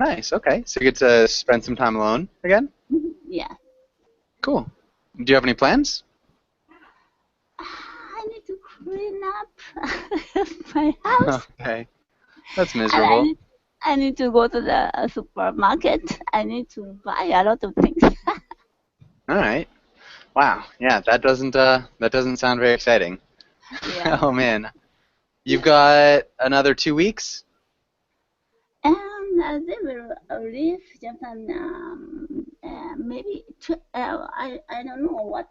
Nice. Okay. So you get to spend some time alone again? Yeah. Cool. Do you have any plans? I need to clean up my house. Okay. That's And miserable. I need to go to the supermarket. I need to buy a lot of things. All right. Wow. Yeah, that doesn't sound very exciting. Yeah. Oh man. You've got another 2 weeks? And they will leave Japan maybe I don't know what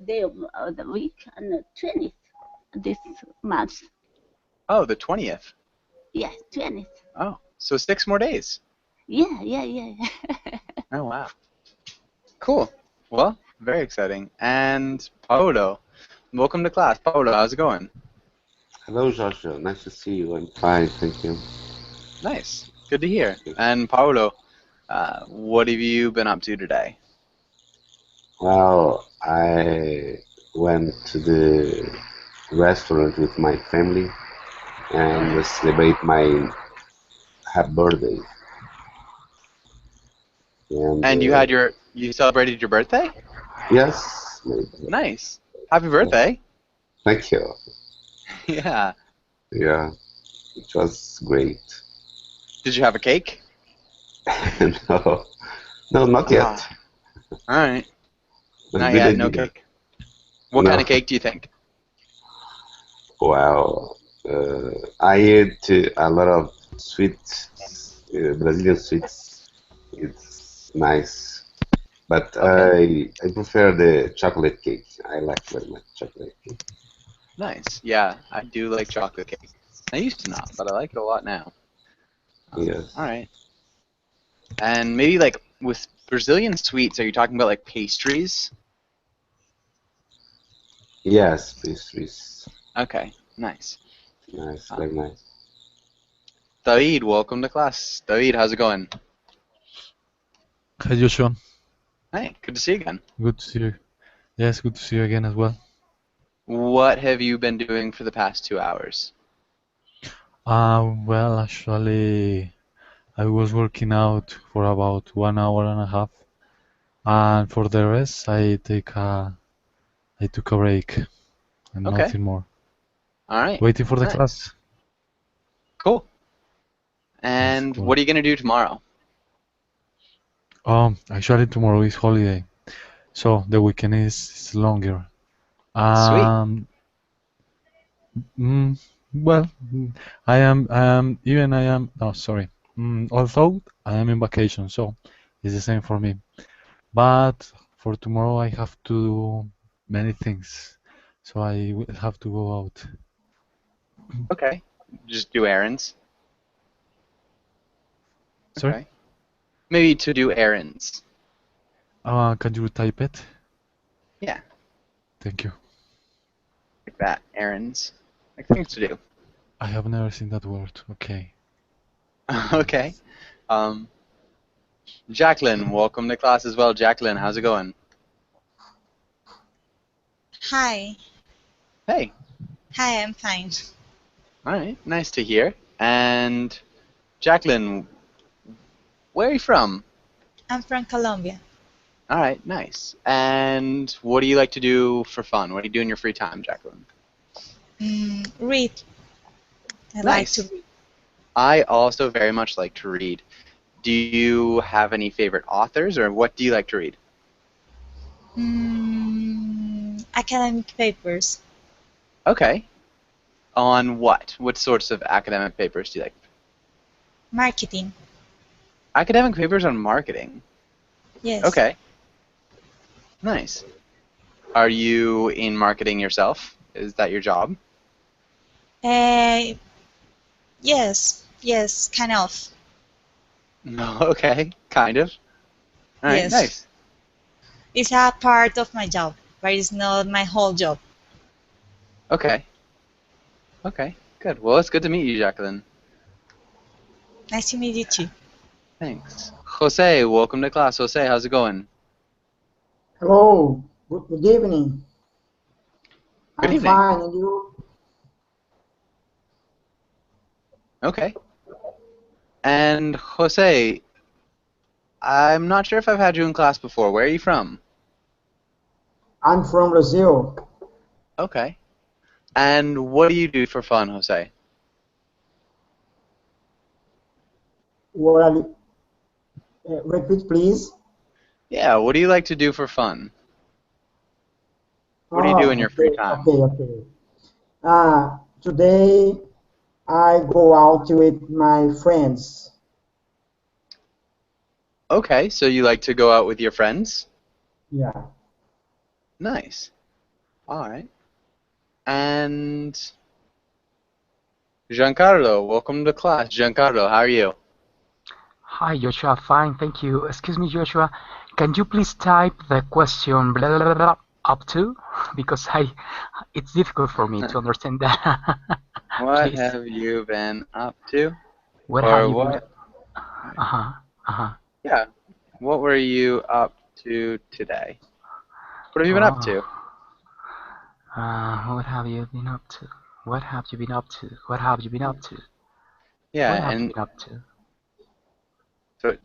day of the week and the 20th this month. Oh, the 20th. Yeah, 20th. Oh, so 6 more days. Yeah. Oh wow. Cool. Well, very exciting. And Paolo, welcome to class. Paolo, how's it going? Hello, Joshua. Nice to see you. I'm fine, thank you. Nice. Good to hear. And Paolo, what have you been up to today? Well, I went to the restaurant with my family and Alright. celebrate my happy birthday. And And you celebrated your birthday? yes, Nice. Happy birthday. thank you. Yeah. Yeah, it was great. Did you have a cake? No, no, not yet. Ah, alright. But Not good yet, no idea. cake. What kind No, of cake do you think? well, I ate a lot of sweets, Brazilian sweets. It's nice. But Okay. I prefer the chocolate cake. I like very much chocolate cake. Nice. Yeah, I do like chocolate cake. I used to not, but I like it a lot now. Yes. Alright. And maybe like with Brazilian sweets, are you talking about like pastries? Yes, pastries. Okay, nice. Nice, Uh, very nice. David, welcome to class. David, how's it going? Hi Joshua, Hey, good to see you again. good to see you. Yes, good to see you again as well. What have you been doing for the past 2 hours? Well, actually, I was working out for about 1 hour and a half, and for the rest, I took a break and Okay, nothing more. alright, Waiting for the nice. class. Cool. That's And cool. what are you gonna do tomorrow? Actually, tomorrow is holiday, so the weekend is longer. Sweet. Um, mm, well, I am. No, sorry. Although I am in vacation, so it's the same for me. But for tomorrow I have to do many things, so I will have to go out. Okay. Just do errands. Sorry? Okay. Maybe to do errands. Can you type it? Yeah, Thank you. like that. Errands. Like things to do. I have never seen that word. Okay. Okay. Errands. Um, Jacqueline, welcome to class as well. Jacqueline, how's it going? Hi. Hey. Hi, I'm fine. Alright, nice to hear. And Jacqueline, where are you from? I'm from Colombia. Alright, nice. And what do you like to do for fun? What do you do in your free time, Jacqueline? Read. I like to Nice. read. I also very much like to read. Do you have any favorite authors, or what do you like to read? Academic papers. Okay. On what? What sorts of academic papers do you like? Marketing. Academic papers on marketing. Yes. Okay. Nice. Are you in marketing yourself? Is that your job? Uh, yes, kind of. No. Okay. Kind of. All right. Yes. Nice. It's a part of my job, but it's not my whole job. Okay. Okay. Good. Well, it's good to meet you, Jacqueline. Nice to meet you too. Thanks. Jose, welcome to class. Jose, how's it going? Hello, good evening. Good I'm evening. fine, and you? Okay. And Jose, I'm not sure if I've had you in class before. Where are you from? I'm from Brazil. Okay. And what do you do for fun, Jose? What are you, repeat, please. Yeah, what do you like to do for fun? What do you do in your free Okay, time? okay. Today I go out with my friends. Okay, so you like to go out with your friends? Yeah. Nice. All right. And Giancarlo, welcome to class. Giancarlo, how are you? Hi, Joshua. Fine, thank you. Excuse me, Joshua. Can you please type the question blah, blah, blah, up to? Because it's difficult for me to understand that. What Please. have you been up to? What have Or you been? what? Uh-huh. Uh-huh. Yeah. What were you up to today? What have you been up Oh. to? What have you been up to? What have you been up to? What have you been up to? Yeah, What have you and been up to? so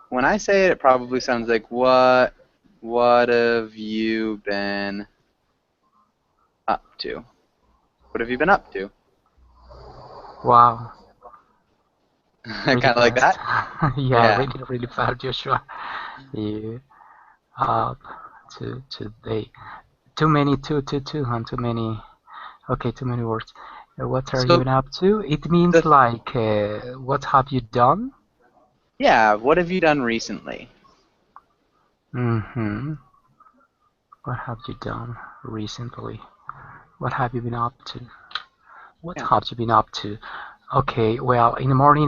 when I say it, it probably sounds like what have you been up to? What have you been up to? Wow. Kind Really of like fast. that? Yeah, Yeah. really, really fast, Joshua. You up to today. Too many, and too many. Okay, too many words. What are you So been up to? It means the like, what have you done? yeah, what have you done recently? Mm-hmm. What have you done recently? What have you been up to? What Yeah. have you been up to? Okay, well, in the morning,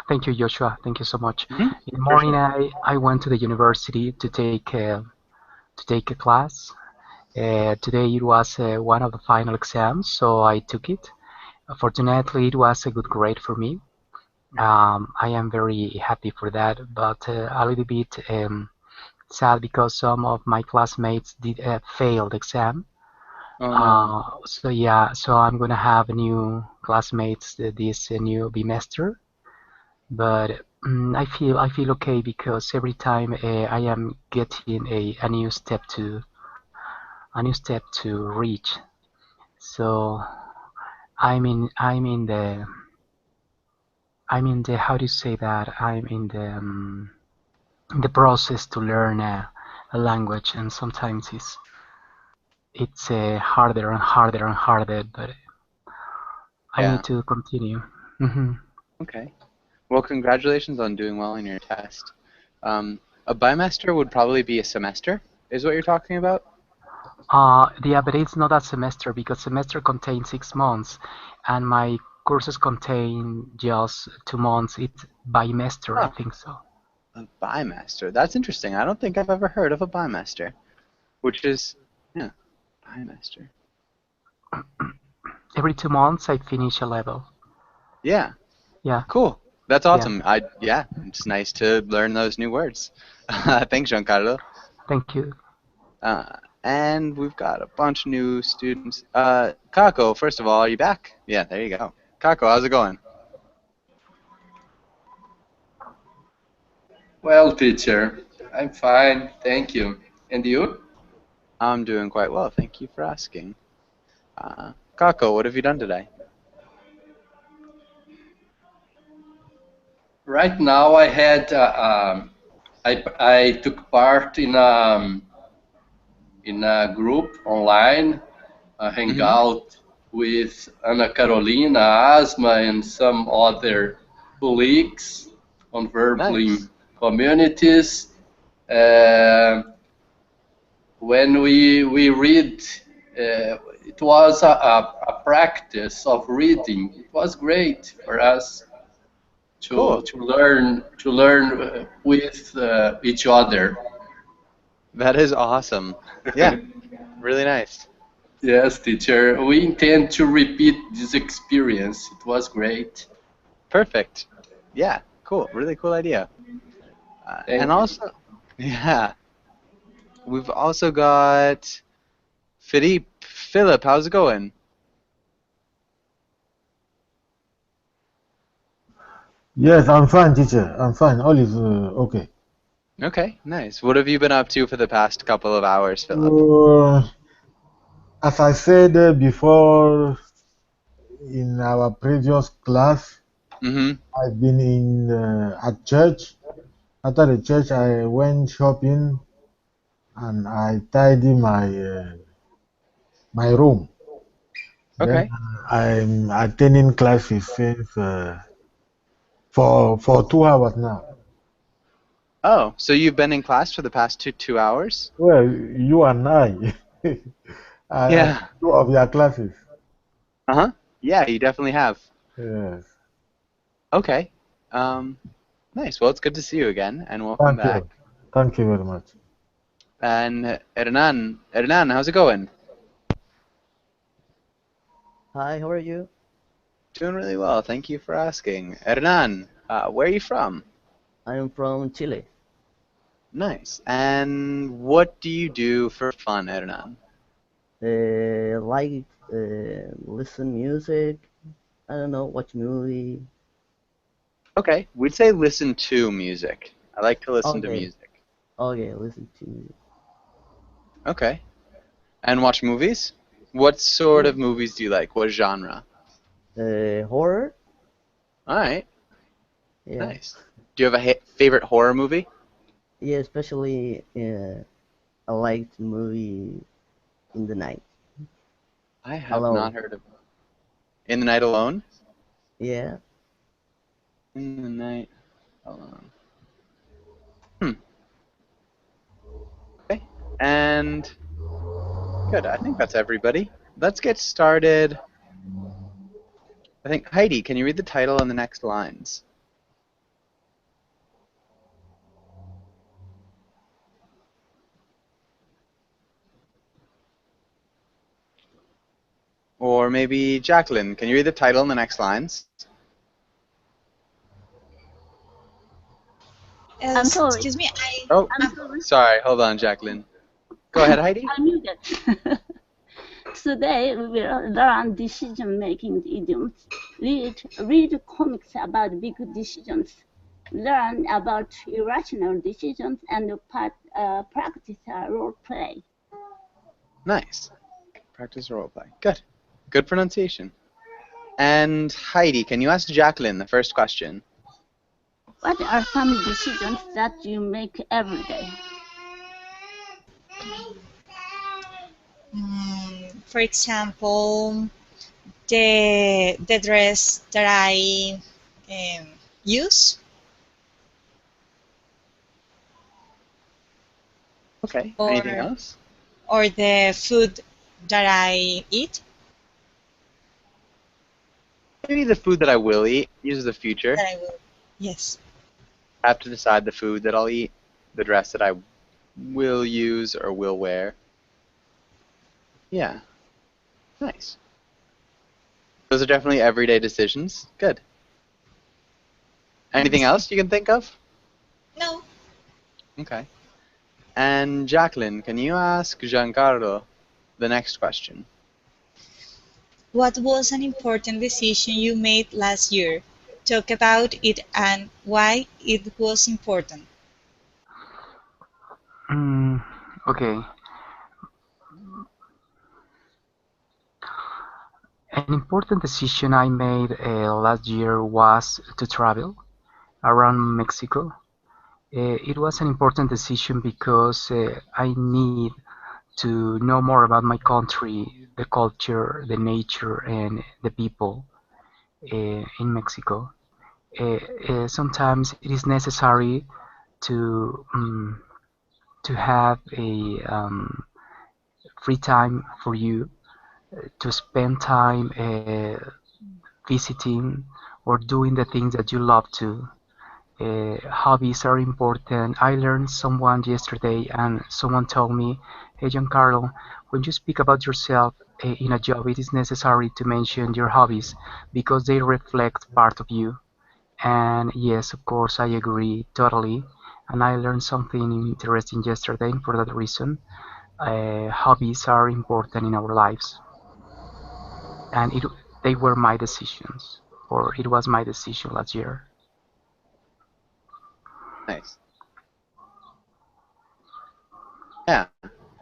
thank you, Joshua. Thank you so much. Hmm. In the For morning, sure. I went to the university to take a class. Today it was one of the final exams, so I took it. Fortunately, it was a good grade for me. I am very happy for that, but a little bit sad because some of my classmates did fail the exam. Oh no. So yeah, so I'm gonna have new classmates this new bimester, but I feel okay because every time I am getting a new step to reach. So I'm in the how do you say that? I'm in the process to learn a language, and sometimes it's harder and harder and harder, but I Yeah. need to continue. Hmm. Okay. Well, congratulations on doing well in your test. A bimester would probably be a semester, is what you're talking about? Yeah, but it's not a semester because semester contains 6 months, and my courses contain just 2 months. It's bimester, I Oh, think so. a bimester. That's interesting. I don't think I've ever heard of a bimester, which is, yeah, bimester. Every 2 months I finish a level. Yeah, Yeah, cool. That's yeah. awesome. Yeah, it's nice to learn those new words. Thanks, Giancarlo. Thank you. And we've got a bunch of new students. Kako, first of all, are you back? Yeah, there you go. Kako, how's it going? Well, teacher, I'm fine, thank you. And you? I'm doing quite well. Thank you for asking. Kako, what have you done today? Right now, I had I took part in a group online, a Mm-hmm. hangout with Ana Carolina, Asma, and some other colleagues on Nice. Verbling communities. Uh, when we read, it was a practice of reading. It was great for us Cool. to learn with each other. That is awesome. Yeah, really nice. Yes, teacher. We intend to repeat this experience. It was great. Perfect. Yeah, cool. Really cool idea. And Thank you. also, yeah, we've also got Philippe. Philip, how's it going? Yes, I'm fine, teacher. I'm fine. All is okay. Okay, nice. What have you been up to for the past couple of hours, Philip? As I said before in our previous class, Mm-hmm. I've been in at church. After the church, I went shopping and I tidy my room. Then Okay. I'm attending classes since for 2 hours now. Oh, so you've been in class for the past two hours? Well, you and I, I Yeah. 2 of your classes. Uh-huh. Yeah, you definitely have. Yes. Okay. Um, nice. Well, it's good to see you again, and welcome Thank back. you. Thank you very much. And Hernan, how's it going? Hi, how are you? Doing really well. Thank you for asking. Hernan, where are you from? I am from Chile. Nice. And what do you do for fun, Hernan? Like listen music. I don't know, watch movie. Okay, we'd say listen to music. I like to listen to Okay, music. okay, listen to music. Okay. And watch movies? What sort Yeah. of movies do you like? What genre? Horror. All right. Yeah, Nice. Do you have a favorite horror movie? yeah. Especially I like the movie In the Night. I have not Alone. heard of In the Night Alone. Yeah. In the Night Alone. Hmm. Okay. And good. I think that's everybody. Let's get started. I think Heidi, can you read the title and the next lines? Or maybe Jacqueline, can you read the title and the next lines? I'm sorry. Excuse me, Oh, I'm sorry. sorry. Hold on, Jacqueline. Go ahead, Heidi. I'm muted. Today we will learn decision-making idioms. Read comics about big decisions. Learn about irrational decisions and practice role play. Nice. Practice roleplay. Good. Good pronunciation. And Heidi, can you ask Jacqueline the first question? What are some decisions that you make every day? for example, the dress that I use, Okay. Anything or else? the food that I eat, Maybe the food that I will eat. Use the future. that I will. Yes. I have to decide the food that I'll eat, the dress that I will use or will wear. Yeah. Nice. Those are definitely everyday decisions. Good. Anything else you can think of? No. Okay. And Jacqueline, can you ask Giancarlo the next question? What was an important decision you made last year? Talk about it and why it was important. Okay. An important decision I made last year was to travel around Mexico. It was an important decision because I need to know more about my country, the culture, the nature, and the people in Mexico. Sometimes it is necessary to to have a free time for you to spend time visiting or doing the things that you love to. Hobbies are important. I learned someone yesterday, and someone told me, "Hey, Giancarlo, when you speak about yourself in a job, it is necessary to mention your hobbies because they reflect part of you." And yes, of course, I agree totally. And I learned something interesting yesterday, and for that reason, hobbies are important in our lives. And they were my decisions, or it was my decision last year. Nice. Yeah,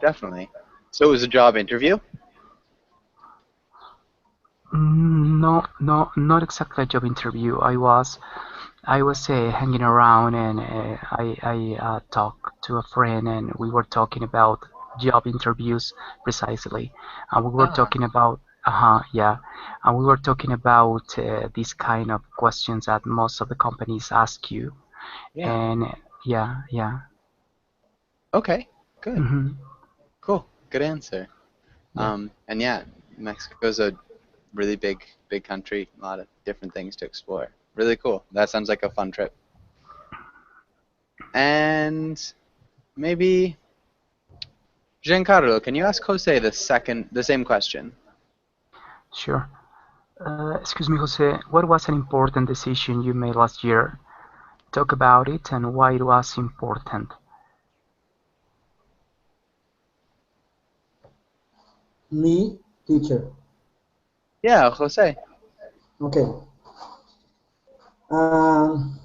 definitely. So it was a job interview? No, no, not exactly a job interview. I was hanging around and I talked to a friend and we were talking about job interviews precisely. And we were Ah, talking about, yeah, and we were talking about these kind of questions that most of the companies ask you. yeah. And yeah, yeah. Okay, good. hmm Cool. Good answer. Yeah. And yeah, Mexico's a really big country. A lot of different things to explore. Really cool. That sounds like a fun trip. And maybe Giancarlo, can you ask Jose the same question? Sure. Excuse me, Jose, what was an important decision you made last year? Talk about it and why it was important. Me, teacher. Yeah, Jose. Okay. Um,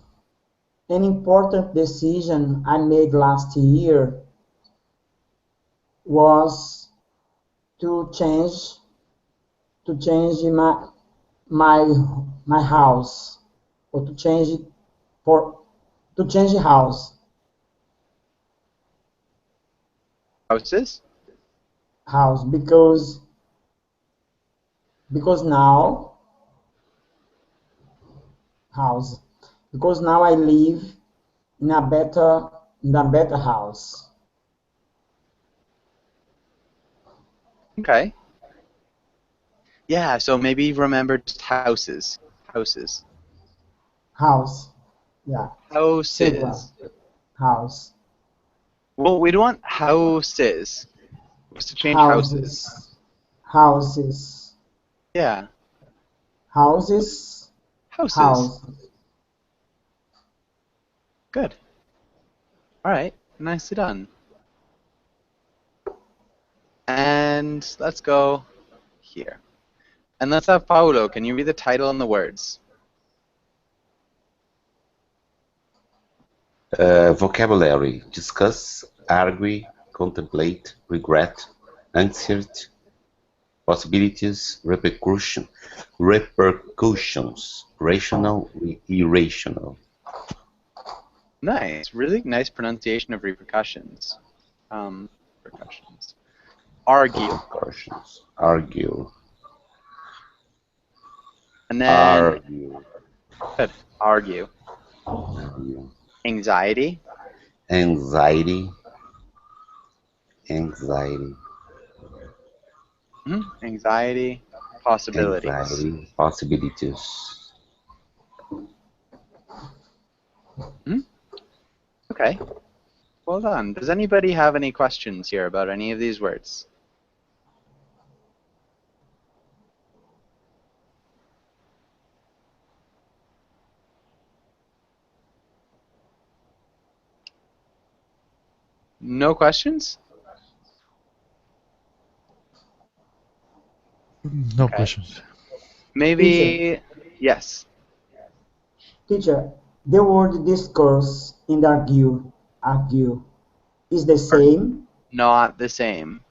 an important decision I made last year was to change my my house, or to change it for to change the Houses? house because now house because now I live in a better house. Okay. Yeah, so maybe remember just houses. Houses. House, yeah, singular Houses. house, Well, we don't want houses. What's to change houses? houses, houses, Yeah, houses, houses. house. Good. All right. Nicely done. And let's go here. And let's have Paulo. Can you read the title and the words? Vocabulary: discuss, argue, contemplate, regret, anxiety, possibilities, repercussions, rational, irrational. Nice. Really nice pronunciation of repercussions. Repercussions. Argue. Repercussions. Argue. And then Argue. good. Argue. Argue. Anxiety. Anxiety. Anxiety. Anxiety. Possibilities. Anxiety. Possibilities. Okay. Well done. Does anybody have any questions here about any of these words? No questions? No Okay. questions. Maybe, yes. Teacher, the word discourse and argue is the same. Not the same.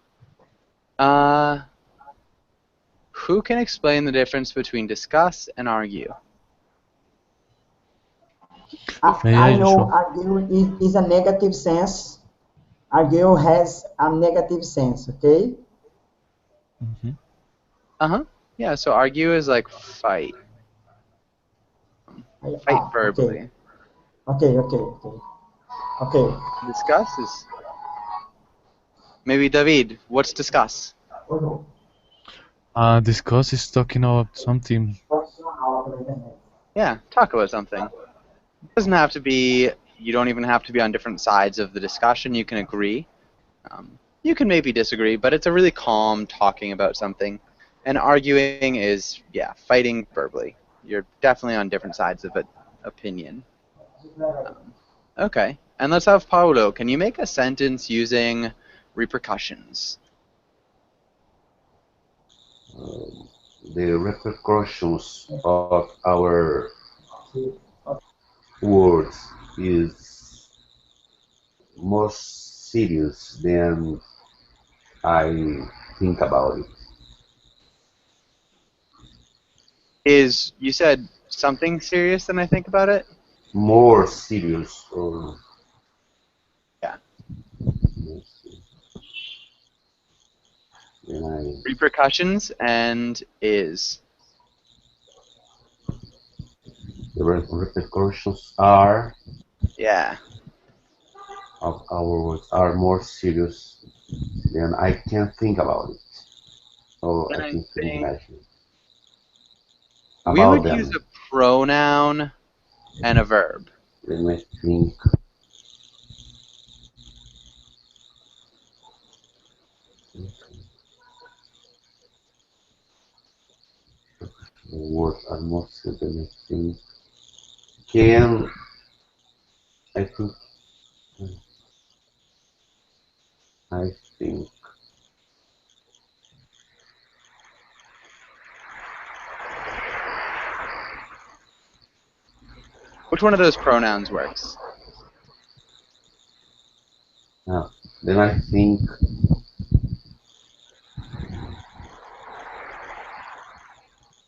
Who can explain the difference between discuss and argue? May I I, know Joshua? argue is a negative sense. Argue has a negative sense, okay? Yeah, so argue is like fight. Fight Okay. verbally. Okay. Discuss is... Maybe David, what's discuss? Discuss is talking about something. Yeah, talk about something. It doesn't have to be, you don't even have to be on different sides of the discussion. You can agree. You can maybe disagree, but it's a really calm talking about something. And arguing is, yeah, fighting verbally. You're definitely on different sides of an opinion. Okay, and let's have Paulo. Can you make a sentence using repercussions? The repercussions of our words is more serious, then I think about it. Is you said something serious than I think about it? More serious, or Yeah. more serious. Then I Repercussions and is. the repercussions are Yeah. of our words are more serious, then I can think about it. So And I I can think imagine we about would use them. a pronoun and a verb. Then I think the words are more serious than I think. Can I think I think Which one of those pronouns works? then I think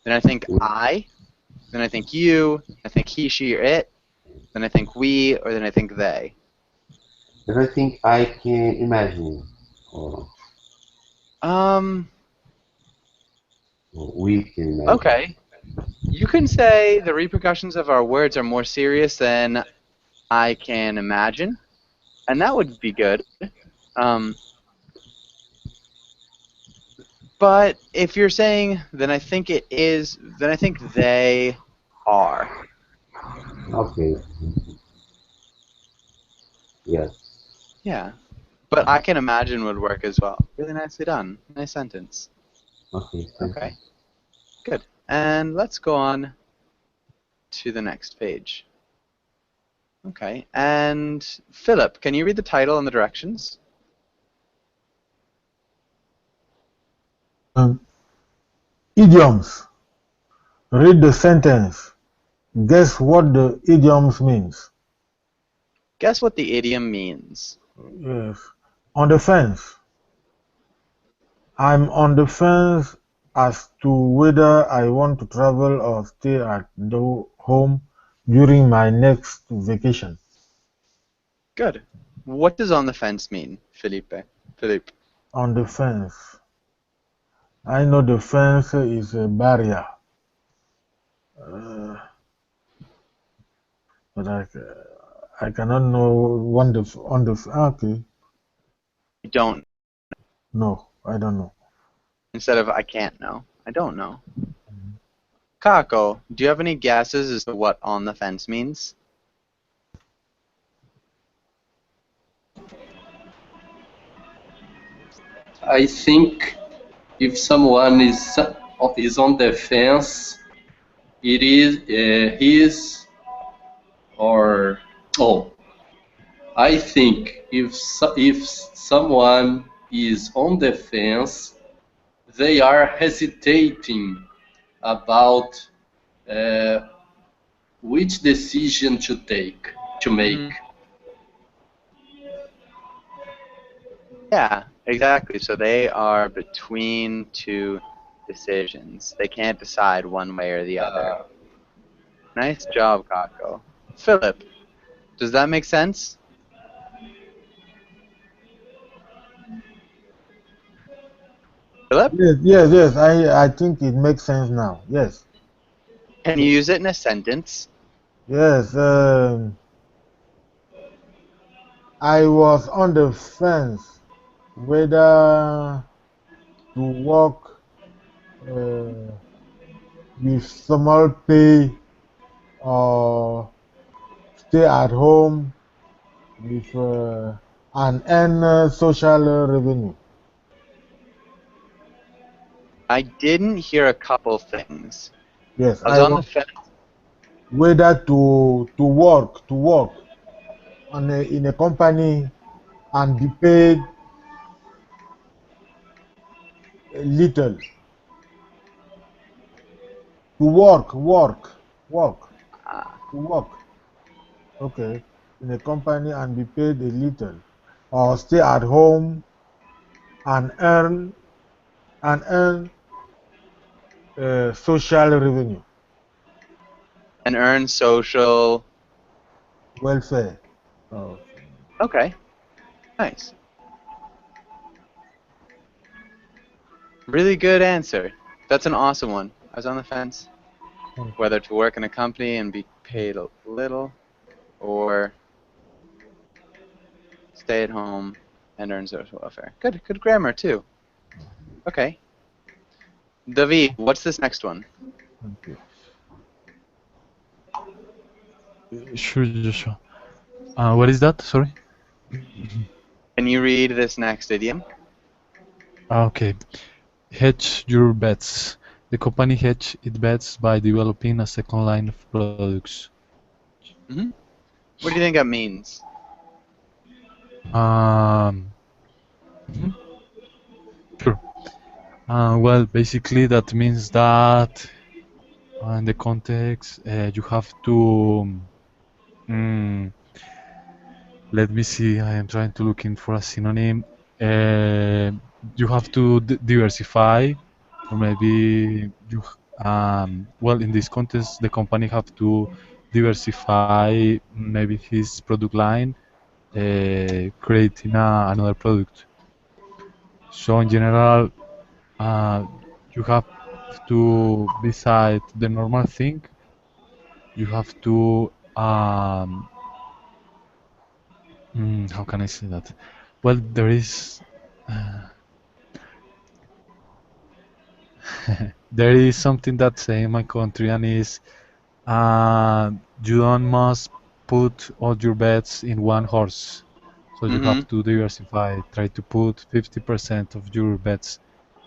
Then I think I. Then I think you. I think he, she, or it. Then I think we, or then I think they. I can imagine, or, Um. or we can imagine. Okay. You can say the repercussions of our words are more serious than I can imagine, and that would be good. Um, but if you're saying, then I think it is, then I think they are. Okay. Yes. Yeah. But I can imagine would work as well. Really nicely done. Nice sentence. Okay. Thank Okay. Good. And let's go on to the next page. Okay. And Philip, can you read the title and the directions? Idioms. Read the sentence. Guess what the idioms means. Guess what the idiom means. Yes. On the fence. I'm on the fence as to whether I want to travel or stay at home during my next vacation. Good. What does on the fence mean, Philippe? Philippe. On the fence. I know the fence is a barrier. But I cannot know when on the okay. You don't. No, I don't know. Instead of I can't know. I don't know. Kako, do you have any guesses as to what on the fence means? I think if someone is on the fence, it is his or oh. I think if someone is on the fence, they are hesitating about which decision to make. Yeah, exactly. So they are between two decisions. They can't decide one way or the other. Nice job, Kako. Philip, does that make sense? Philip? Yes. I think it makes sense now. Yes. Can you use it in a sentence? Yes. I was on the fence whether to work with small pay or stay at home with and earn social revenue. I didn't hear a couple things. Yes, I was on the fence. Whether to work in a company and be paid little. To work. Okay, in a company and be paid a little. or stay at home and earn social revenue, And earn social. welfare. Oh, Okay, nice. Really good answer. That's an awesome one. I was on the fence whether to work in a company and be paid a little or stay at home and earn social welfare. Good grammar too. Okay. David, what's this next one? okay. Sure, Joshua. What is that? Sorry. Can you read this next idiom? Okay. Hedge your bets. The company hedge its bets by developing a second line of products. Hmm. What do you think that means? Um, mhm, sure. Well, basically that means that in the context you have to. Mm, Let me see. I am trying to looking for a synonym. You have to diversify, or maybe you. Well, in this context, the company have to diversify maybe his product line, creating another product. So in general, uh, you have to, beside the normal thing, you have to how can I say that? Well, there is uh, there is something that say in my country and is you don't must put all your bets in one horse. So you Mm-hmm. have to diversify. Try to put 50% of your bets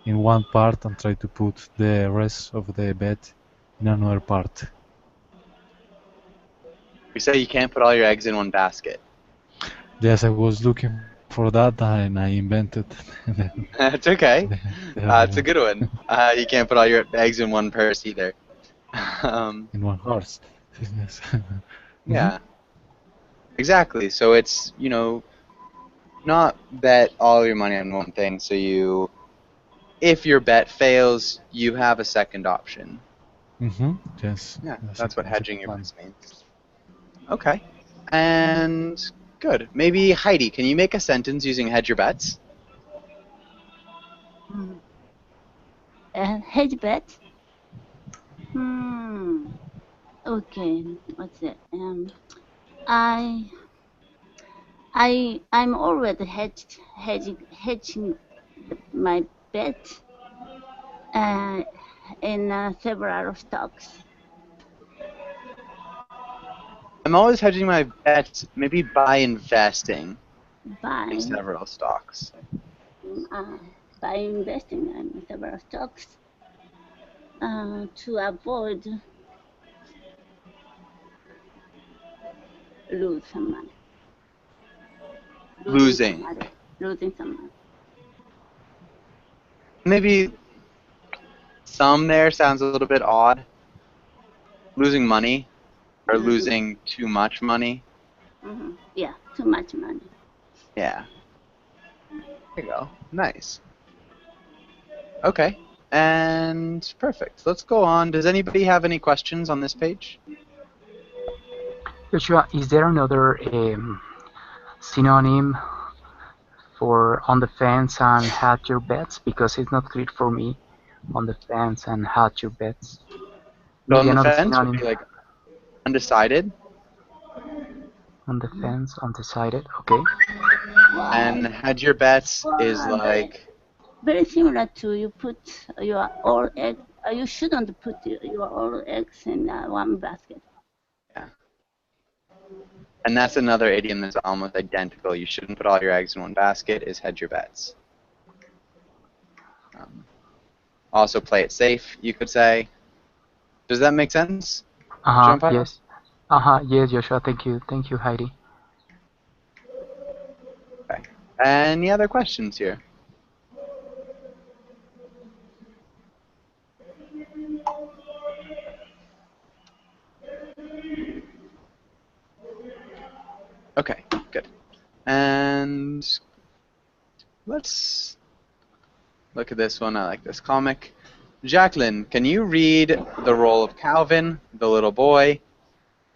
in one part and try to put the rest of the bet in another part. We say you can't put all your eggs in one basket. Yes, I was looking for that and I invented. That's okay. It's a Yeah, good one. You can't put all your eggs in one purse either. in one horse. Yes. Mhm. Yeah, exactly. So it's, not bet all your money on one thing. So if your bet fails, you have a second option. Yes. Yeah, That's that's what a hedging good your plan. bets means. Okay. And good. Maybe Heidi, can you make a sentence using hedge your bets? Hedge bet. Okay. What's it? I I'm already hedging my bet in several stocks. I'm always hedging my bets, maybe by investing in by several stocks. uh, by investing in several stocks to avoid lose some money, losing some Losing. money, losing some money. Maybe some there sounds a little bit odd. Losing money or losing too much money. Yeah, too much money. Yeah. There you go. Nice. Okay. And perfect. Let's go on. Does anybody have any questions on this page? Joshua, is there another synonym for on the fence and hedge your bets? Because it's not clear for me. On the fence and hedge your bets. So Maybe on the another fence would synonym. be like undecided. On the fence, undecided. Okay. And hedge your bets is Well, like very similar to you put your all egg. You shouldn't put your all eggs in one basket. yeah. And that's another idiom that's almost identical. You shouldn't put all your eggs in one basket is hedge your bets. Also play it safe, you could say. Does that make sense, Jean-Pierre? Yes. Yes, Joshua. Thank you. Thank you, Heidi. Okay. Any other questions here? Okay, good. And And let's look at this one. I like this comic. Jacqueline, can you read the role of Calvin, the little boy?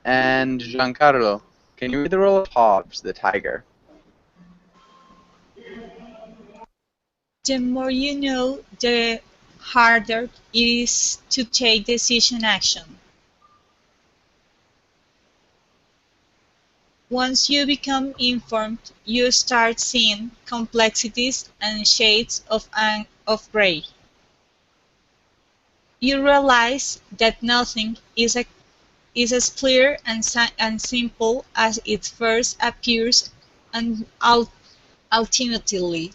And Giancarlo, can you read the role of Hobbs, the tiger? The more you know, the harder it is to take decision action. Once you become informed, you start seeing complexities and shades of gray. You realize that nothing is as clear and simple as it first appears, and ultimately,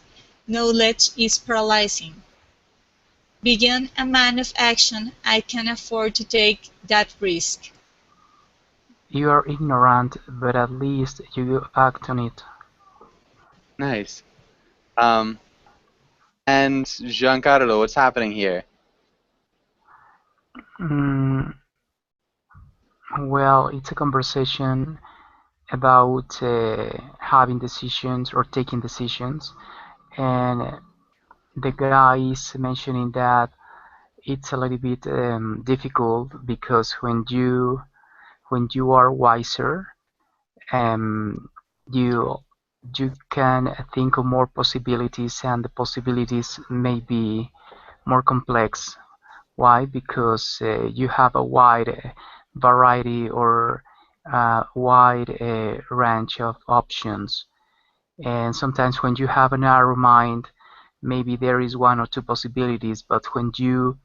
knowledge is paralyzing. Being a man of action, I can afford to take that risk. You are ignorant, but at least you act on it. Nice. And Giancarlo, what's happening here? Well, it's a conversation about having decisions or taking decisions, and the guy is mentioning that it's a little bit difficult because when you are wiser, you can think of more possibilities, and the possibilities may be more complex. Why? Because you have a wide variety or wide range of options, and sometimes when you have a narrow mind, maybe there is one or two possibilities, but when you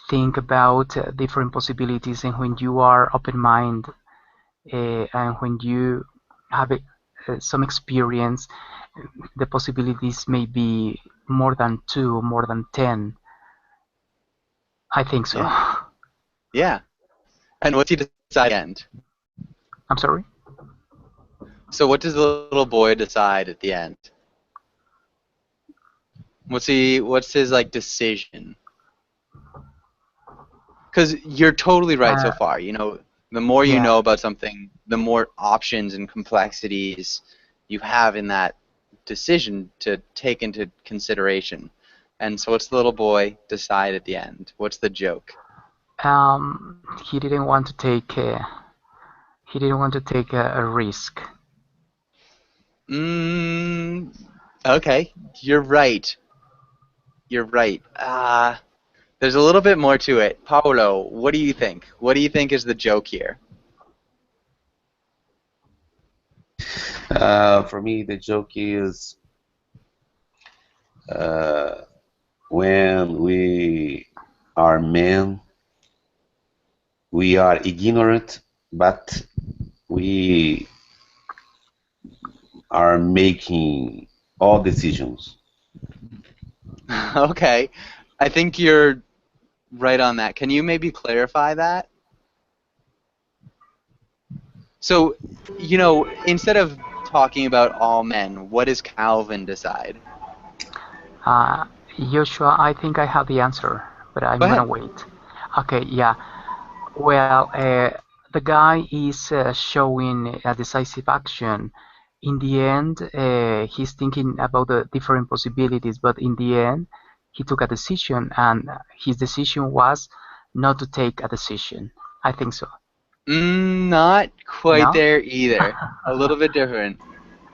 think about different possibilities, and when you are open-minded, and when you have some experience, the possibilities may be more than 2, more than 10. I think so. Yeah. And what's he decide at the end? I'm sorry? So what does the little boy decide at the end? What's his like decision? Because you're totally right so far. You know, the more you know about something, the more options and complexities you have in that decision to take into consideration. And so what's the little boy decide at the end? What's the joke? He didn't want to take a risk. Okay, you're right. You're right. There's a little bit more to it. Paulo, what do you think? What do you think is the joke here? For me, the joke is when we are men, we are ignorant, but we are making all decisions. Okay, I think you're right on that. Can you maybe clarify that? So, you know, instead of talking about all men, what does Calvin decide? Joshua, I think I have the answer, but I'm gonna wait. Okay, yeah. Well, the guy is showing a decisive action. In the end, he's thinking about the different possibilities, but in the end, he took a decision, and his decision was not to take a decision. I think so. Not quite there either. A little bit different.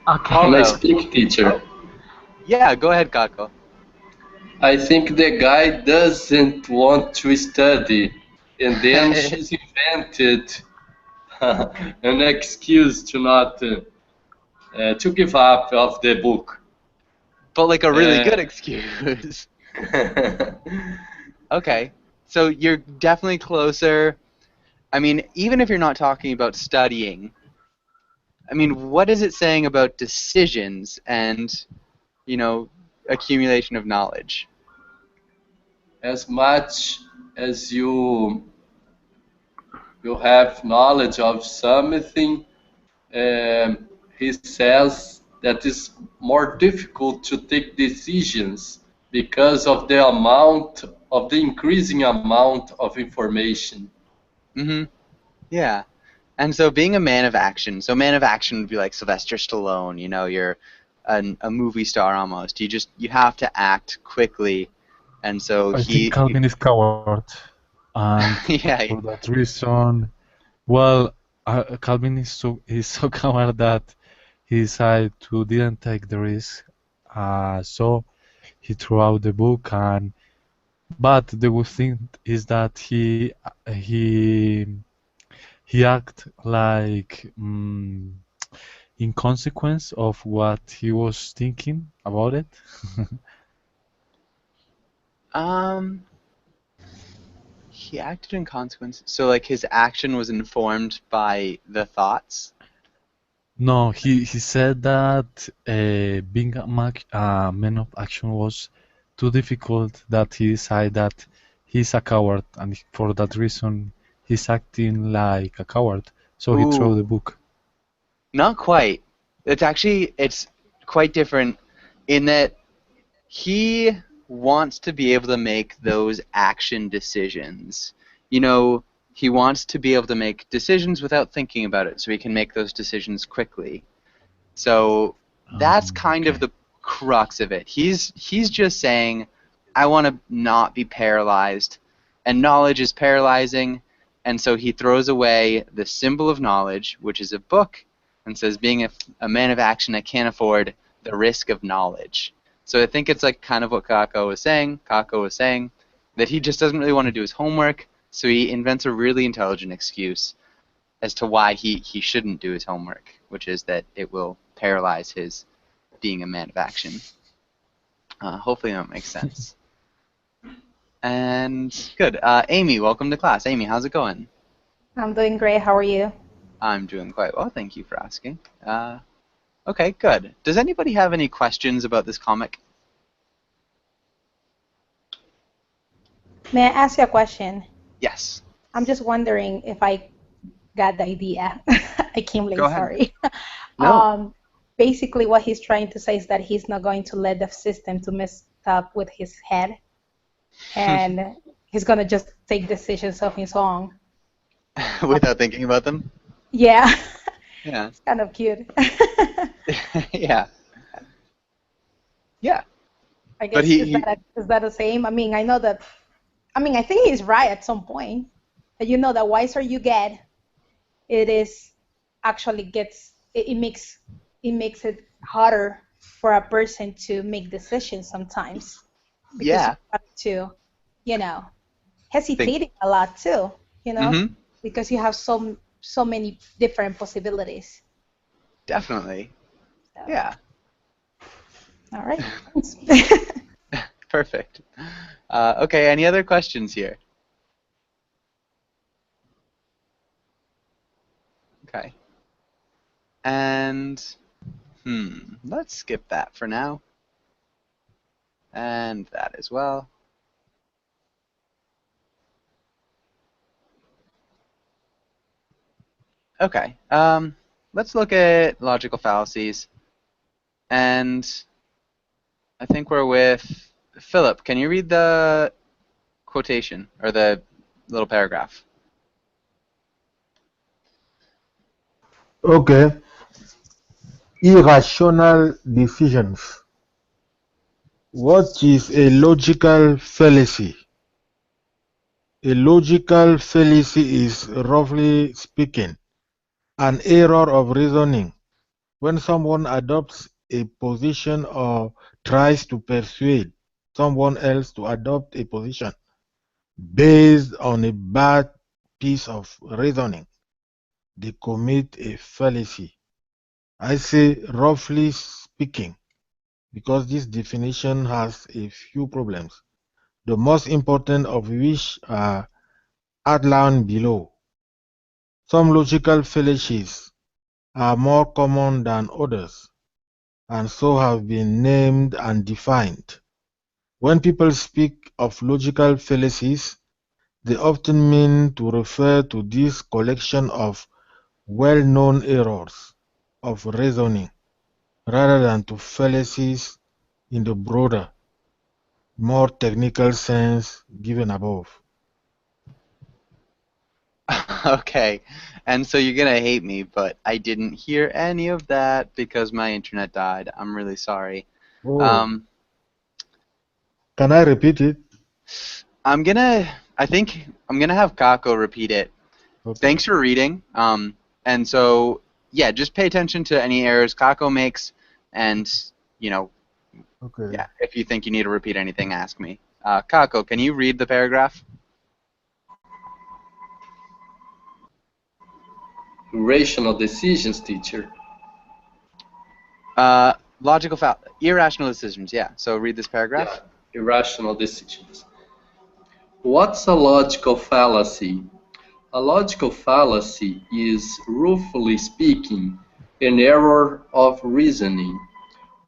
Okay. Can I speak, teacher? Yeah, go ahead, Kako. I think the guy doesn't want to study, and then she's invented an excuse to not to give up of the book. But like a really good excuse. Okay, so you're definitely closer. I mean, even if you're not talking about studying, I mean, what is it saying about decisions and, you know, accumulation of knowledge? As much as you have knowledge of something, he says that it's more difficult to take decisions because of the increasing amount of information. Yeah. And so being a man of action, so man of action would be like Sylvester Stallone, you're a movie star almost. You have to act quickly. And so I think Calvin is coward, and yeah, for that reason, well, Calvin is so coward that he decided to didn't take the risk. So he threw out the book, but the good thing is that he act like in consequence of what he was thinking about it. He acted in consequence. So like his action was informed by the thoughts. No, he said that being a man of action was too difficult, that he decided that he's a coward, and for that reason he's acting like a coward. So he threw the Ooh. book. Not quite. It's quite different in that he wants to be able to make those action decisions. He wants to be able to make decisions without thinking about it, so he can make those decisions quickly. So that's kind of the crux of it. He's just saying, I want to not be paralyzed, and knowledge is paralyzing, and so he throws away the symbol of knowledge, which is a book, and says, being a man of action, I can't afford the risk of knowledge. So I think it's like kind of what Kako was saying. Kako was saying that he just doesn't really want to do his homework, so he invents a really intelligent excuse as to why he shouldn't do his homework, which is that it will paralyze his being a man of action. Hopefully that makes sense. And good. Amy, welcome to class. Amy, how's it going? I'm doing great. How are you? I'm doing quite well, thank you for asking. Okay, good. Does anybody have any questions about this comic? May I ask you a question? Yes. I'm just wondering if I got the idea. I came late, Go ahead. sorry. No. Basically, what he's trying to say is that he's not going to let the system to mess up with his head, and he's gonna just take decisions of his own. Without thinking about them? Yeah. Yeah. It's kind of cute. Yeah. Yeah. I guess But is that the same? I mean, I think he's right at some point. That the wiser you get, it makes it harder for a person to make decisions sometimes. Because Yeah. you have to, hesitating a lot too, Mhm. because you have so many different possibilities. Definitely. So, Yeah. all right. Thanks. Perfect. Okay, any other questions here? Okay. And, let's skip that for now. And that as well. Okay, let's look at logical fallacies. And I think we're with Philip. Can you read the quotation, or the little paragraph? Okay. Irrational decisions. What is a logical fallacy? A logical fallacy is, roughly speaking, an error of reasoning when someone adopts a position or tries to persuade someone else to adopt a position based on a bad piece of reasoning. They commit a fallacy. I say roughly speaking because this definition has a few problems, the most important of which are outlined below. Some logical fallacies are more common than others, and so have been named and defined. When people speak of logical fallacies, they often mean to refer to this collection of well-known errors of reasoning, rather than to fallacies in the broader, more technical sense given above. Okay, and so you're gonna hate me, but I didn't hear any of that because my internet died. I'm really sorry. Oh, Um, can I repeat it? I think I'm gonna have Kako repeat it. Okay. Thanks for reading. And so, yeah, just pay attention to any errors Kako makes, and, you know, Okay. yeah, if you think you need to repeat anything, ask me. Kako, can you read the paragraph? Irrational decisions, teacher. Irrational decisions, yeah. So read this paragraph. Yeah, irrational decisions. What's a logical fallacy? A logical fallacy is, roughly speaking, an error of reasoning.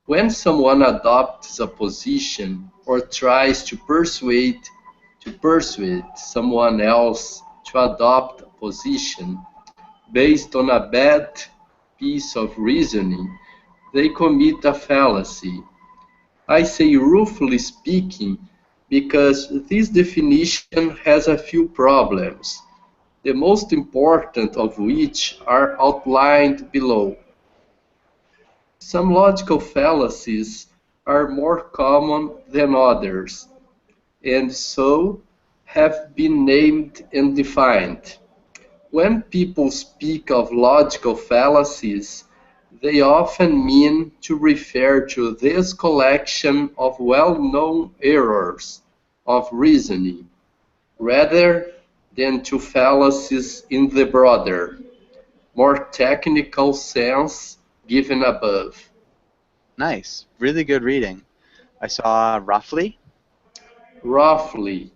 When someone adopts a position or tries to persuade someone else to adopt a position based on a bad piece of reasoning, they commit a fallacy. I say roughly speaking because this definition has a few problems, the most important of which are outlined below. Some logical fallacies are more common than others, and so have been named and defined. When people speak of logical fallacies, they often mean to refer to this collection of well-known errors of reasoning, rather than to fallacies in the broader, more technical sense given above. Nice. Really good reading. I saw roughly Roughly,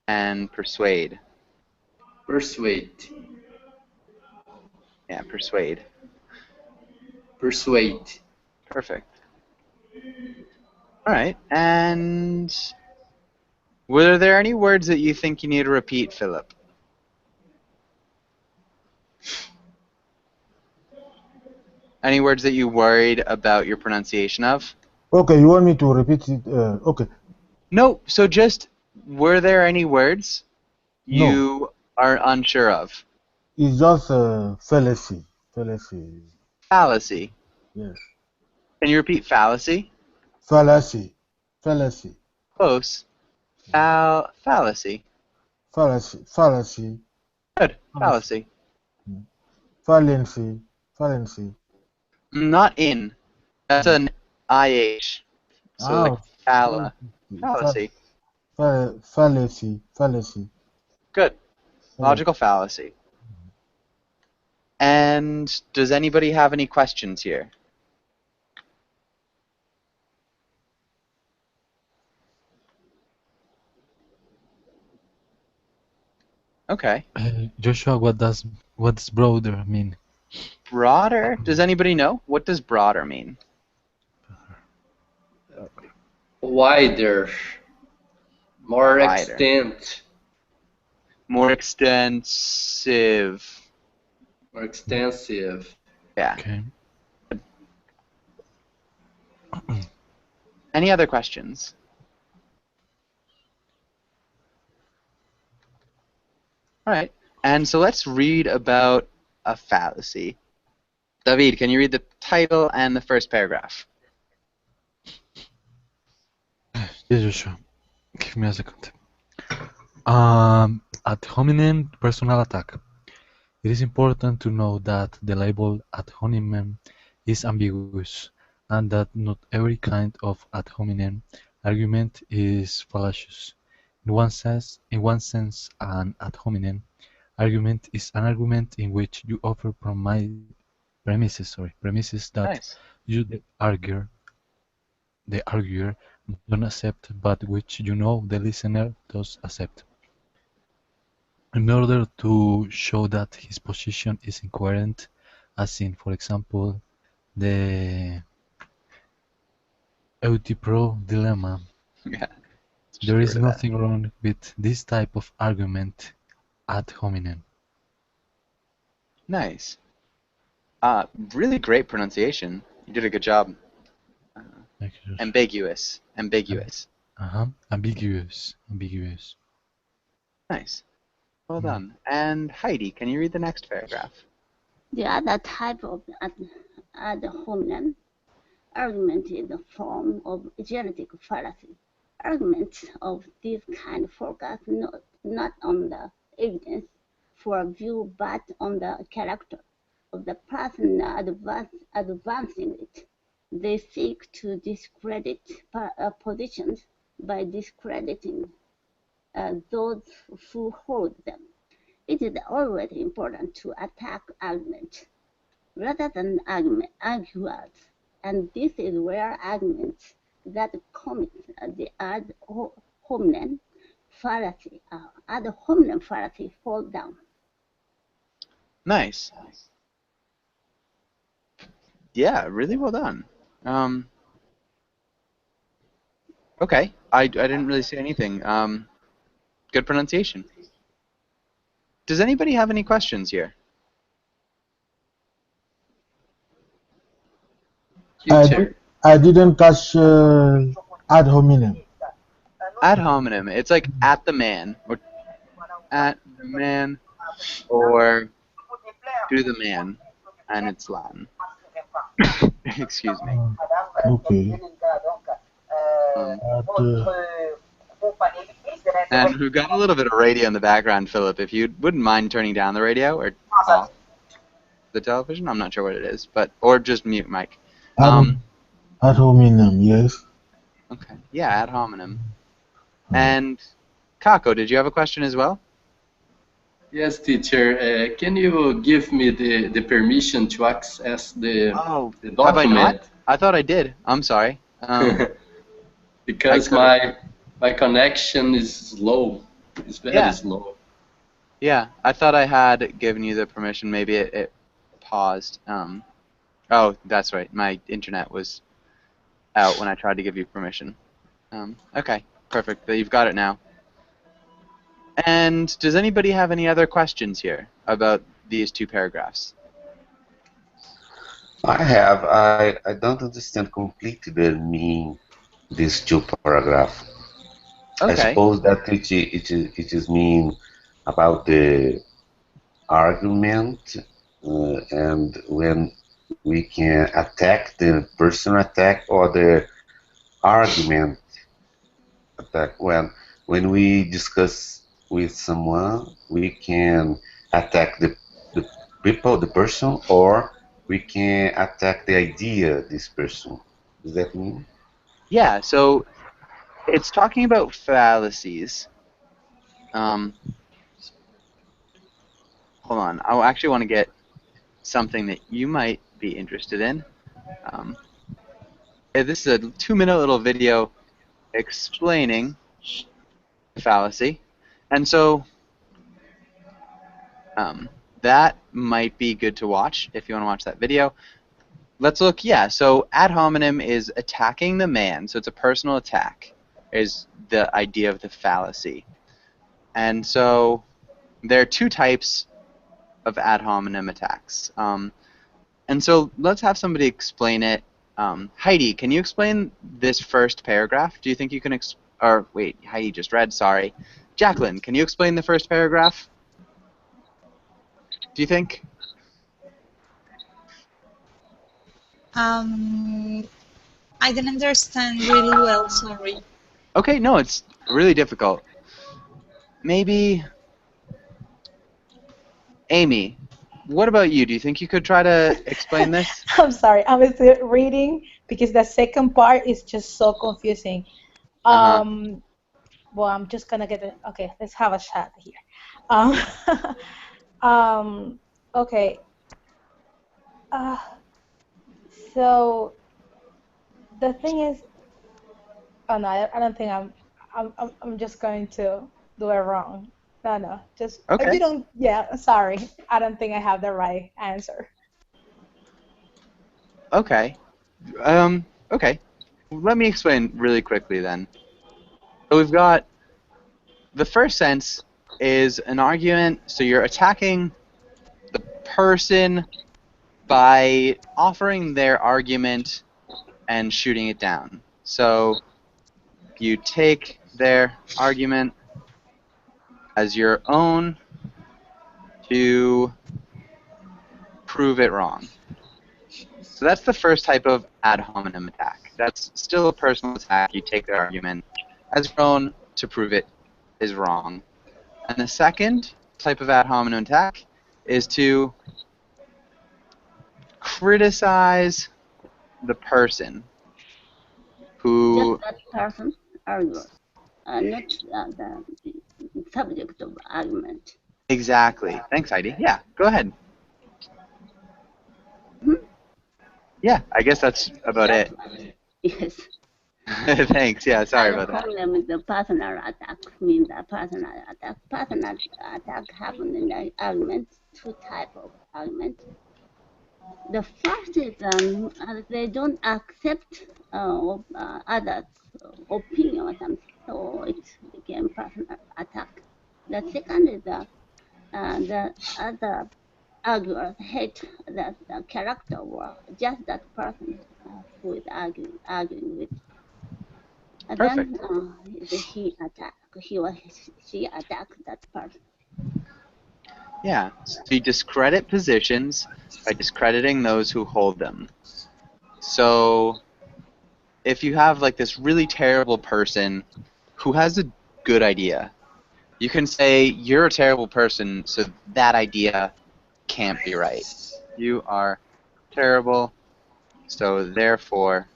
and persuade. persuade, Yeah, persuade. persuade. Perfect. All right. And were there any words that you think you need to repeat, Philip? Any words that you worried about your pronunciation of? Okay, you want me to repeat it? Okay. No, so just, were there any words No, you are unsure of? it's just fallacy. Fallacy. Fallacy. Yes. Can you repeat fallacy? Fallacy. Fallacy. Close. Fallacy. Fallacy. Fallacy. Good. Fallacy. Fallacy. Fallacy. Fallacy. Not in. That's an IH. So like Ah, fallacy. fallacy. Fallacy. Good. Fallacy. Logical fallacy. And does anybody have any questions here? Okay. Joshua, what does broader mean? Broader? Does anybody know? What does broader mean? Wider, more Wider. extent, More extensive. more extensive. Yeah. Okay. Any other questions? All right. And so let's read about a fallacy. David, can you read the title and the first paragraph? Yes, Joshua. Give me a second. Ad hominem personal attack. It is important to know that the label ad hominem is ambiguous, and that not every kind of ad hominem argument is fallacious. In one sense, an ad hominem argument is an argument in which you offer premises that Nice. you, the arguer, don't accept, but which you know the listener does accept. In order to show that his position is incoherent, as in, for example, the Euthyphro dilemma, Yeah. there is nothing wrong with this type of argument ad hominem. Nice. Really great pronunciation. You did a good job. Thank you. Ambiguous. Ambiguous. Ambiguous. Nice. Well done. And Heidi, can you read the next paragraph? The other type of ad hominem argument is a form of genetic fallacy. Arguments of this kind focus not on the evidence for a view but on the character of the person advancing it. They seek to discredit positions by discrediting those who hold them. It is always important to attack arguments rather than arguers, and this is where arguments that commit the ad hominem fallacy fall down. Nice. Yeah, really well done. Okay, I didn't really say anything. Good pronunciation. Does anybody have any questions here? I didn't catch ad hominem. Ad hominem. It's like at the man, or at the man, or to the man, and it's Latin. Excuse me. Okay. And we've got a little bit of radio in the background, Philip. If you wouldn't mind turning down the radio or off the television, I'm not sure what it is, or just mute mic. Ad hominem, yes. Okay. Yeah, ad hominem. And Kako, did you have a question as well? Yes, teacher. Can you give me the permission to access the document? Have I not? I thought I did. I'm sorry. Because my connection is slow. It's very slow. Yeah, I thought I had given you the permission. Maybe it paused. Oh, that's right. My internet was out when I tried to give you permission. Okay, perfect. You've got it now. And does anybody have any other questions here about these two paragraphs? I have. I don't understand completely the meaning these two paragraphs. Okay. I suppose that it is mean about the argument and when we can attack the personal attack or the argument attack. When we discuss with someone, we can attack the people, the person, or we can attack the idea this person. Does that mean? Yeah, so it's talking about fallacies. Hold on, I actually want to get something that you might be interested in. This is a 2-minute little video explaining fallacy. And so that might be good to watch if you want to watch that video. Let's look, so ad hominem is attacking the man, so it's a personal attack, is the idea of the fallacy. And so there are two types of ad hominem attacks. And so let's have somebody explain it. Heidi, can you explain this first paragraph? Do you think you can or wait, Heidi just read, sorry. Jacqueline, can you explain the first paragraph? Do you think? I didn't understand really well, sorry. Okay, no, it's really difficult. Maybe Amy, what about you? Do you think you could try to explain this? I'm sorry, I'm still reading because the second part is just so confusing. Well, I'm just gonna get it. Okay, let's have a chat here. Okay. So the thing is, oh no, I don't think I'm just going to do it wrong. No, just okay. If you don't. Yeah, sorry, I don't think I have the right answer. Okay. Okay. Let me explain really quickly then. So we've got the first sense is an argument, so you're attacking the person by offering their argument and shooting it down. So you take their argument as your own, to prove it wrong. So that's the first type of ad hominem attack. That's still a personal attack. You take their argument as your own to prove it is wrong. And the second type of ad hominem attack is to criticize the person who... Just that person argues, not the subject of argument. Exactly. Thanks, Heidi. Yeah, go ahead. Hmm? Yeah, I guess that's about it. Yes. Thanks. Yeah, sorry about that. Problem with the personal attack means a personal attack. Personal attack happen in the argument, two type of argument. The first is they don't accept others' opinion or something, so it became personal attack. The second is the other arguers hate the character or just that person who is arguing with. And Perfect. then he or she attack that person. Yeah, so you discredit positions by discrediting those who hold them. So if you have like this really terrible person who has a good idea, you can say, you're a terrible person, so that idea can't be right. You are terrible, so therefore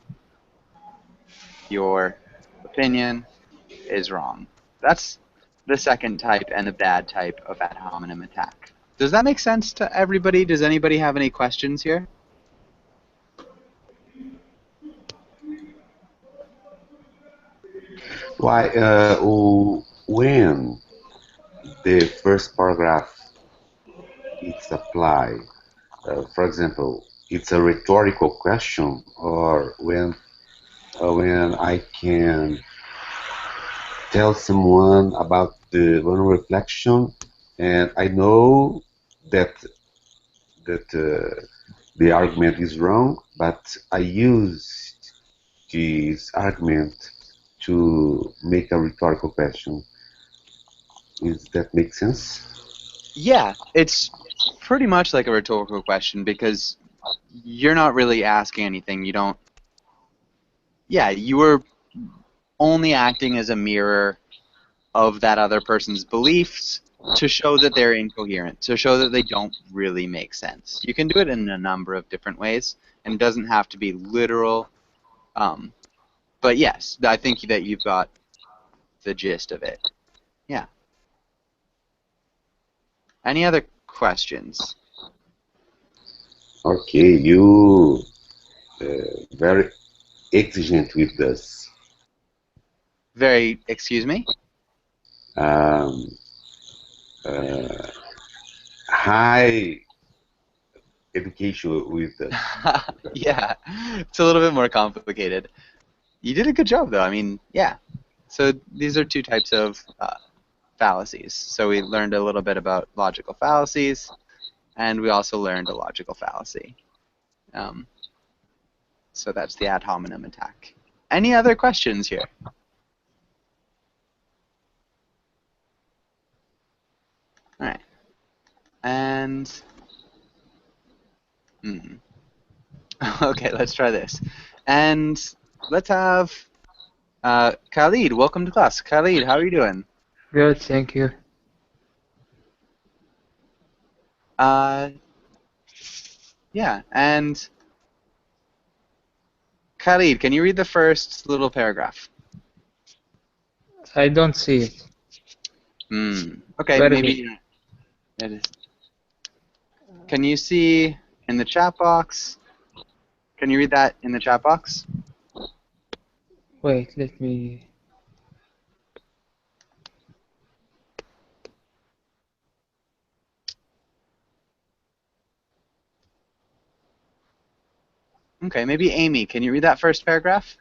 your opinion is wrong. That's the second type and the bad type of ad hominem attack. Does that make sense to everybody? Does anybody have any questions here? Why, when the first paragraph is applied, for example, it's a rhetorical question, or when I can tell someone about the one reflection, and I know that the argument is wrong, but I used this argument to make a rhetorical question. Does that make sense? Yeah, it's pretty much like a rhetorical question because you're not really asking anything. You don't... Yeah, you were only acting as a mirror of that other person's beliefs to show that they're incoherent, to show that they don't really make sense. You can do it in a number of different ways, and it doesn't have to be literal. But yes, I think that you've got the gist of it. Yeah. Any other questions? Okay, you very exigent with this. Very, excuse me? High education with this. Yeah, it's a little bit more complicated. You did a good job, though. I mean, yeah. So these are two types of fallacies. So we learned a little bit about logical fallacies, and we also learned a logical fallacy. So that's the ad hominem attack. Any other questions here? All right. And okay, let's try this. And let's have Khalid. Welcome to class. Khalid, how are you doing? Good, thank you. Yeah, and Khalid, can you read the first little paragraph? I don't see it. Okay, Where maybe it is. Can you see in the chat box? Can you read that in the chat box? Wait, let me... Okay, maybe Amy, can you read that first paragraph?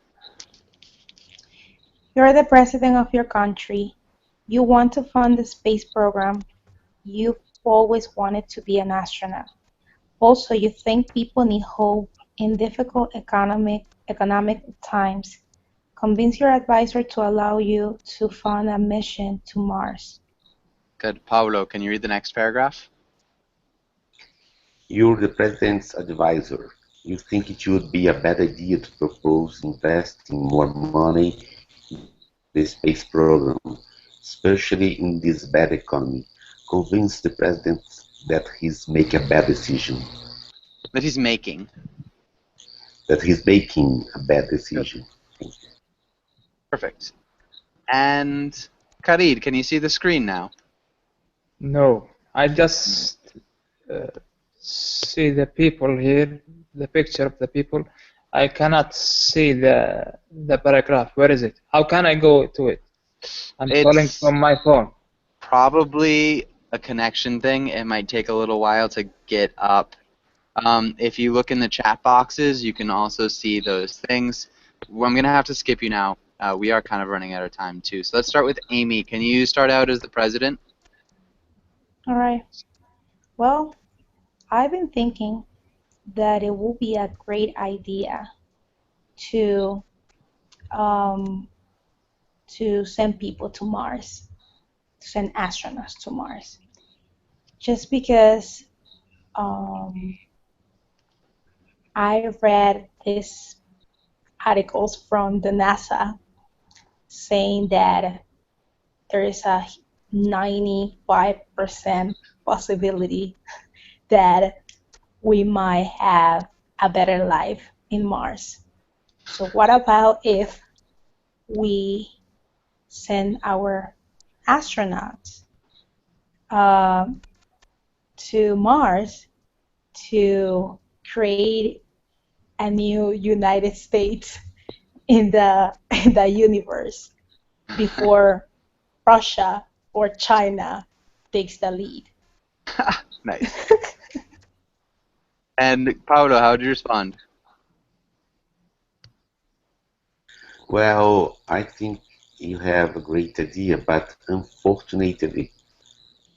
You're the president of your country. You want to fund the space program. You've always wanted to be an astronaut. Also, you think people need hope in difficult economic times. Convince your advisor to allow you to fund a mission to Mars. Good. Pablo, can you read the next paragraph? You're the president's advisor. You think it would be a bad idea to propose investing more money in the space program, especially in this bad economy. Convince the president that he's making a bad decision, That he's making. that he's making a bad decision. Perfect. And Khalid, can you see the screen now? No, I just see the people here, the picture of the people. I cannot see the paragraph. Where is it? How can I go to it? I'm calling It's from my phone. probably a connection thing. It might take a little while to get up. If you look in the chat boxes, you can also see those things. Well, I'm going to have to skip you now. We are kind of running out of time, too. So let's start with Amy. Can you start out as the president? All right. Well, I've been thinking that it would be a great idea to um, send people to Mars, to send astronauts to Mars, just because I read these articles from the NASA saying that there is a 95% possibility that we might have a better life in Mars. So what about if we send our astronauts to Mars to create a new United States in the universe before Russia or China takes the lead? Nice. And Paulo, how would you respond? Well, I think you have a great idea, but unfortunately,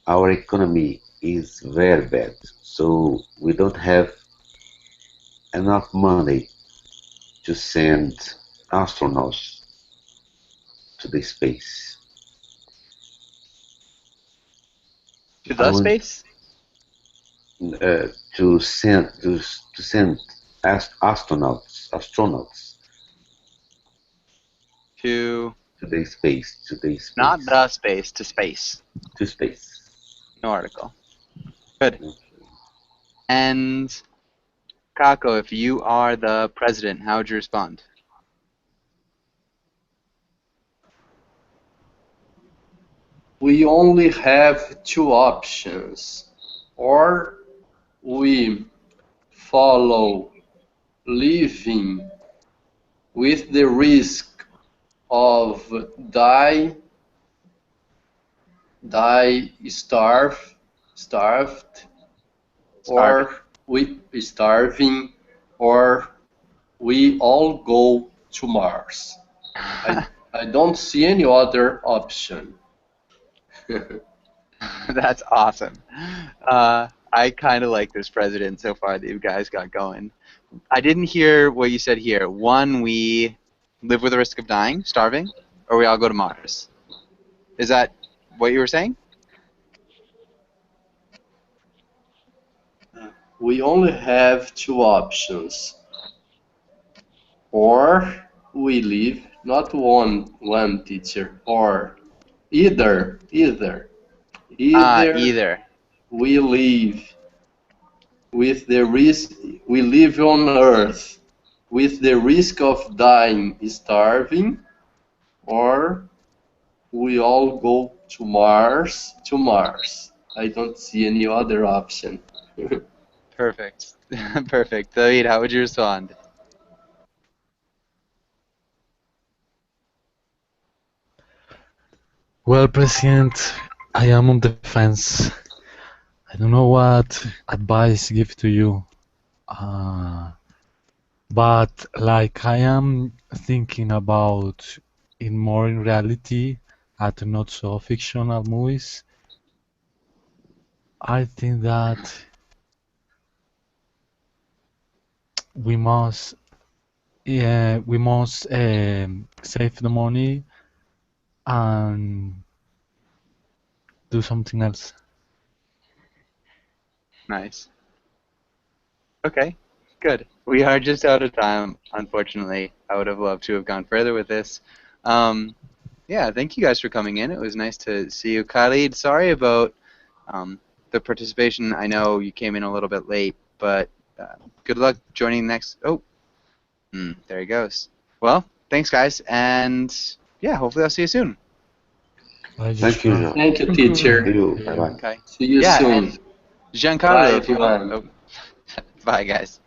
our economy is very bad, so we don't have enough money to send astronauts to the space. To the space? To send astronauts To the space, not the space, to space. To space. No article. Good. And Kako, if you are the president, how would you respond? We only have two options. Or we follow living with the risk of starved, or we starving, or we all go to Mars. I don't see any other option. That's awesome. I kind of like this president so far that you guys got going. I didn't hear what you said here. One, we live with the risk of dying, starving, or we all go to Mars. Is that what you were saying? We only have two options. Or we live, not one teacher, or either. Either. We live with the risk, we live on Earth with the risk of dying, starving, or we all go to Mars. I don't see any other option. Perfect. Perfect. David, how would you respond? Well, President, I am on the fence. I don't know what advice give to you. But like I am thinking about in more in reality and not so fictional movies, I think that we must save the money and do something else. Nice. Okay, good. We are just out of time, unfortunately. I would have loved to have gone further with this. Yeah, thank you guys for coming in. It was nice to see you. Khalid, sorry about the participation. I know you came in a little bit late, but good luck joining next. Oh, there he goes. Well, thanks, guys, and yeah, hopefully I'll see you soon. Bye, Thank you, Joshua. John. Thank you, See teacher. you. Bye bye. Okay. See you Yeah, soon. and Bye, Giancarlo, if you everyone. want. Oh, bye, guys.